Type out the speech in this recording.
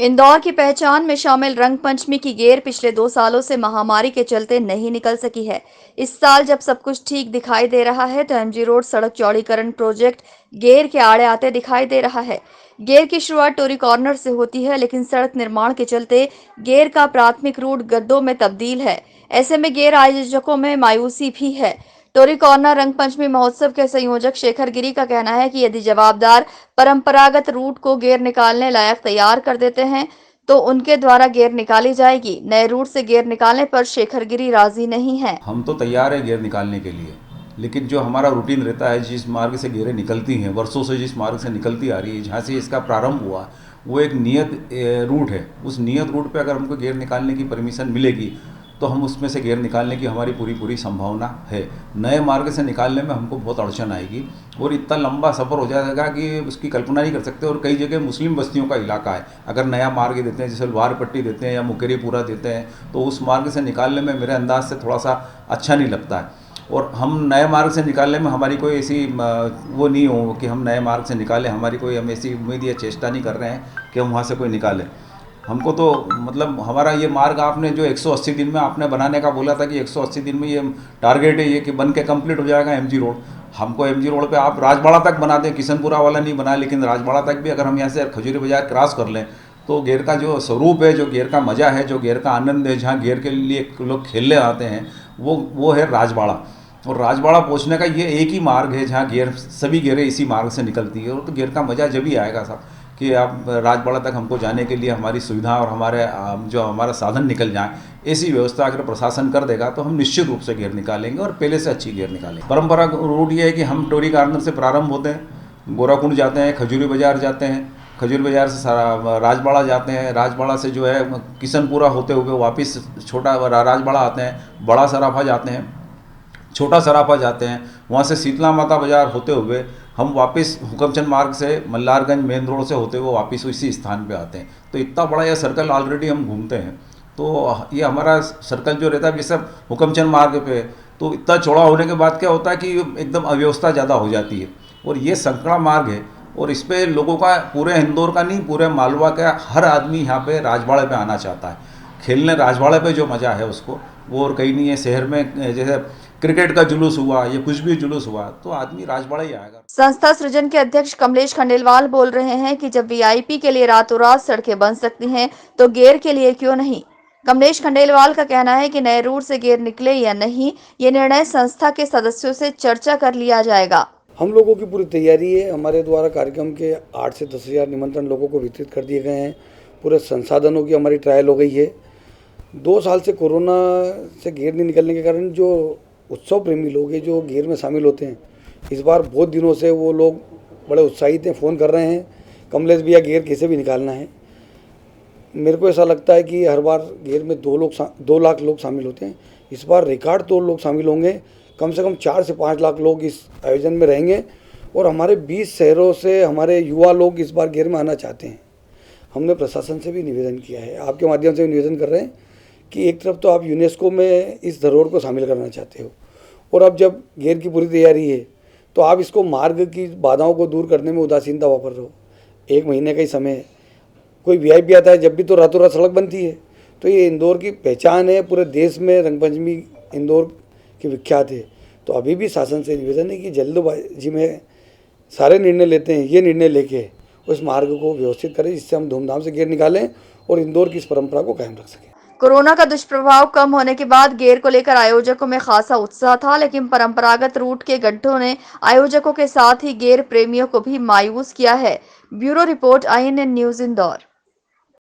इंदौर की पहचान में शामिल रंगपंचमी की गेर पिछले 2 सालों से महामारी के चलते नहीं निकल सकी है। इस साल जब सब कुछ ठीक दिखाई दे रहा है तो एमजी रोड सड़क चौड़ीकरण प्रोजेक्ट गेर के आड़े आते दिखाई दे रहा है। गेर की शुरुआत टोरी कॉर्नर से होती है, लेकिन सड़क निर्माण के चलते गेर का प्राथमिक रूट गड्ढों में तब्दील है। ऐसे में गेर आयोजकों में मायूसी भी है। टोरी कॉर्नर रंगपंचमी महोत्सव के संयोजक शेखर गिरी का कहना है कि यदि जवाबदार परंपरागत रूट को गेर निकालने लायक तैयार कर देते हैं तो उनके द्वारा गेर निकाली जाएगी। नए रूट से गेर निकालने पर शेखर गिरी राजी नहीं है। हम तो तैयार है गेर निकालने के लिए, लेकिन जो हमारा रूटीन रहता है, जिस मार्ग से गेरें निकलती हैं, वर्षों से जिस मार्ग से निकलती आ रही है, जहाँ से इसका प्रारंभ हुआ, वो एक नियत रूट है। उस नियत रूट पे अगर हमको गेर निकालने की परमिशन मिलेगी तो हम उसमें से गेर निकालने की हमारी पूरी संभावना है। नए मार्ग से निकालने में हमको बहुत अड़चन आएगी और इतना लंबा सफ़र हो जाएगा कि उसकी कल्पना नहीं कर सकते। और कई जगह मुस्लिम बस्तियों का इलाका है, अगर नया मार्ग देते हैं, जैसे लुहार पट्टी देते हैं या मुकेरीपुरा देते हैं, तो उस मार्ग से निकालने में मेरे अंदाज से थोड़ा सा अच्छा नहीं लगता है। और हम नए मार्ग से निकालने में हमारी कोई ऐसी वो नहीं हो कि हम नए मार्ग से निकालें, हमारी कोई हम ऐसी उम्मीद या चेष्टा नहीं कर रहे हैं कि हम वहाँ से कोई निकालें। हमको तो मतलब हमारा ये मार्ग आपने जो 180 दिन में आपने बनाने का बोला था कि 180 दिन में ये टारगेट है ये कि बन के कंप्लीट हो जाएगा एमजी रोड। हमको एमजी रोड पे आप राजबाड़ा तक बना दें, किशनपुरा वाला नहीं बना, लेकिन राजबाड़ा तक भी अगर हम यहाँ से खजूरी बाजार क्रॉस कर लें तो गेर का जो स्वरूप है, जो गेर का मज़ा है, जो गेर का आनंद है, जहाँ गेर के लिए लोग खेलने आते हैं, वो है राजबाड़ा। और राजबाड़ा पहुँचने का ये एक ही मार्ग है जहाँ गेर सभी गेरें इसी मार्ग से निकलती है। और तो गेर का मज़ा जब ही आएगा साहब कि आप राजबाड़ा तक हमको जाने के लिए हमारी सुविधा और हमारे जो हमारा साधन निकल जाए, ऐसी व्यवस्था अगर प्रशासन कर देगा तो हम निश्चित रूप से गेर निकालेंगे और पहले से अच्छी गेर निकालेंगे। परंपरा रूट ये है कि हम टोरी कॉर्नर से प्रारंभ होते हैं, गोराकुंड जाते हैं, खजूरी बाजार जाते हैं, खजूरी बाजार से सारा राजबाड़ा जाते हैं, राजबाड़ा से जो है किशनपुरा होते हुए वापस छोटा राजबाड़ा आते हैं, बड़ा सराफा जाते हैं, छोटा सराफा जाते हैं, वहाँ से शीतला माता बाजार होते हुए हम वापस हुकमचंद मार्ग से मल्लारगंज मेन रोड से होते हुए वापस इसी स्थान पे आते हैं। तो इतना बड़ा यह सर्कल ऑलरेडी हम घूमते हैं। तो ये हमारा सर्कल जो रहता है जैसे हुकमचंद मार्ग पे, तो इतना चौड़ा होने के बाद क्या होता है कि एकदम अव्यवस्था ज़्यादा हो जाती है। और ये संकरा मार्ग है और इस पर लोगों का, पूरे इंदौर का नहीं, पूरे मालवा का हर आदमी यहाँ पे राजबाड़े पे आना चाहता है। खेलने राजबाड़े पे जो मज़ा है उसको वो और कहीं नहीं है। शहर में जैसे क्रिकेट का जुलूस हुआ या कुछ भी जुलूस हुआ तो आदमी राजबाड़ा ही आएगा। संस्था सृजन के अध्यक्ष कमलेश खंडेलवाल बोल रहे हैं कि जब वीआईपी के लिए रातों रात सड़कें बन सकती हैं तो गेर के लिए क्यों नहीं। कमलेश खंडेलवाल का कहना है कि नए रूट से गेर निकले या नहीं, ये निर्णय संस्था के सदस्यों से चर्चा कर लिया जाएगा। हम लोगों की पूरी तैयारी है। हमारे द्वारा कार्यक्रम के 8 से 10 हज़ार निमंत्रण लोगों को वितरित कर दिए गए हैं। पूरे संसाधनों की हमारी ट्रायल हो गई है। 2 साल से कोरोना से गेर नहीं निकलने के कारण जो उत्सव प्रेमी लोग हैं जो गेर में शामिल होते हैं, इस बार बहुत दिनों से वो लोग बड़े उत्साहित हैं, फ़ोन कर रहे हैं, कमलेश भैया गेर कैसे भी निकालना है। मेरे को ऐसा लगता है कि हर बार गेर में 2 लाख लोग शामिल होते हैं। इस बार रिकॉर्ड तोड़ लोग शामिल होंगे। कम से कम 4 से 5 लाख लोग इस आयोजन में रहेंगे और हमारे 20 शहरों से हमारे युवा लोग इस बार गेर में आना चाहते हैं। हमने प्रशासन से भी निवेदन किया है, आपके माध्यम से भी निवेदन कर रहे हैं कि एक तरफ तो आप यूनेस्को में इस धरोहर को शामिल करना चाहते हो और अब जब गेर की पूरी तैयारी है तो आप इसको मार्ग की बाधाओं को दूर करने में उदासीनता वापर रहे हो। 1 महीने का ही समय है। कोई वीआईपी आता है जब भी तो रातों रात सड़क बनती है। तो ये इंदौर की पहचान है, पूरे देश में रंगपंचमी इंदौर की विख्यात है। तो अभी भी शासन से निवेदन है कि जल्दबाजी में सारे निर्णय लेते हैं, ये निर्णय लेके उस मार्ग को व्यवस्थित करें जिससे हम धूमधाम से गेर निकालें और इंदौर की इस परंपरा को कायम रख सकें। कोरोना का दुष्प्रभाव कम होने के बाद गेर को लेकर आयोजकों में खासा उत्साह था, लेकिन परंपरागत रूट के गड्ढों ने आयोजकों के साथ ही गेर प्रेमियों को भी मायूस किया है। Bureau report, INN news, Indore.